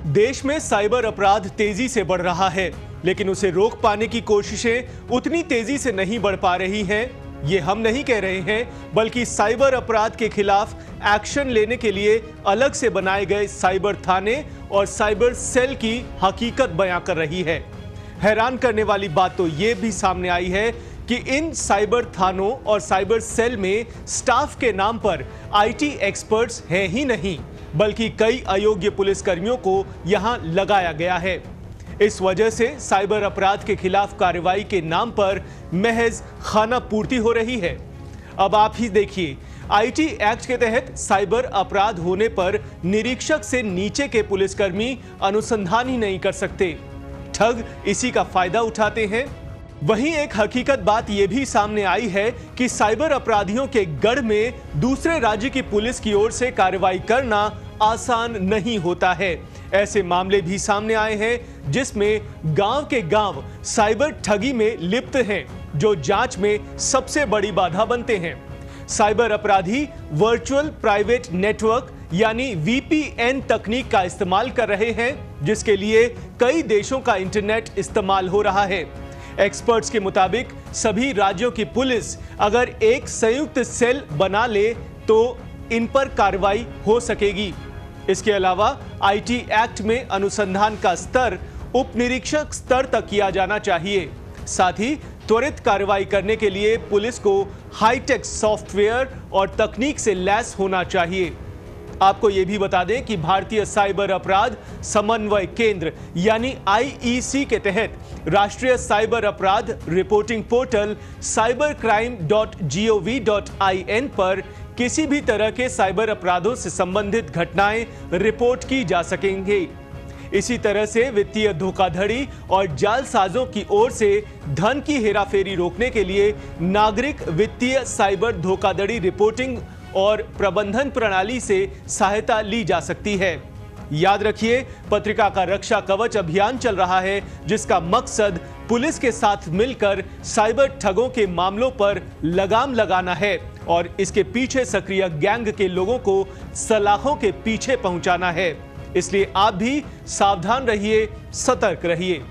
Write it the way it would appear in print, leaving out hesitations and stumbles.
देश में साइबर अपराध तेजी से बढ़ रहा है, लेकिन उसे रोक पाने की कोशिशें उतनी तेजी से नहीं बढ़ पा रही हैं। ये हम नहीं कह रहे हैं, बल्कि साइबर अपराध के खिलाफ एक्शन लेने के लिए अलग से बनाए गए साइबर थाने और साइबर सेल की हकीकत बयां कर रही है। हैरान करने वाली बात तो ये भी सामने आई है कि इन साइबर थानों और साइबर सेल में स्टाफ के नाम पर आईटी एक्सपर्ट्स हैं ही नहीं, बल्कि कई अयोग्य पुलिसकर्मियों को यहां लगाया गया है। इस वजह से साइबर अपराध के खिलाफ कार्रवाई के नाम पर महज खाना पूर्ति हो रही है। अब आप ही देखिए, आईटी एक्ट के तहत साइबर अपराध होने पर निरीक्षक से नीचे के पुलिसकर्मी अनुसंधान ही नहीं कर सकते। ठग इसी का फायदा उठाते हैं। वहीं एक हकीकत बात यह भी सामने आई है कि साइबर अपराधियों के गढ़ में दूसरे राज्य की पुलिस की ओर से कार्रवाई करना आसान नहीं होता है। ऐसे मामले भी सामने आए हैं जिसमें गांव के गांव साइबर ठगी में लिप्त हैं, जो जांच में सबसे बड़ी बाधा बनते हैं। साइबर अपराधी वर्चुअल प्राइवेट नेटवर्क यानी वीपीएन तकनीक का इस्तेमाल कर रहे हैं, जिसके लिए कई देशों का इंटरनेट इस्तेमाल हो रहा है। एक्सपर्ट्स के मुताबिक सभी राज्यों की पुलिस अगर एक संयुक्त सेल बना ले तो इन पर कार्रवाई हो सकेगी। इसके अलावा आईटी एक्ट में अनुसंधान का स्तर उप निरीक्षक स्तर तक किया जाना चाहिए। साथ ही त्वरित कार्रवाई करने के लिए पुलिस को हाईटेक सॉफ्टवेयर और तकनीक से लैस होना चाहिए। आपको यह भी बता दें कि भारतीय साइबर अपराध समन्वय केंद्र यानी आईईसी के तहत राष्ट्रीय साइबर अपराध रिपोर्टिंग पोर्टल cybercrime.gov.in पर किसी भी तरह के साइबर अपराधों से संबंधित घटनाएं रिपोर्ट की जा सकेंगी। इसी तरह से वित्तीय धोखाधड़ी और जालसाजों की ओर से धन की हेराफेरी रोकने के लिए नागरिक वित्तीय साइबर धोखाधड़ी रिपोर्टिंग और प्रबंधन प्रणाली से सहायता ली जा सकती है। याद रखिए, पत्रिका का रक्षा कवच अभियान चल रहा है, जिसका मकसद पुलिस के साथ मिलकर साइबर ठगों के मामलों पर लगाम लगाना है और इसके पीछे सक्रिय गैंग के लोगों को सलाखों के पीछे पहुंचाना है। इसलिए आप भी सावधान रहिए, सतर्क रहिए।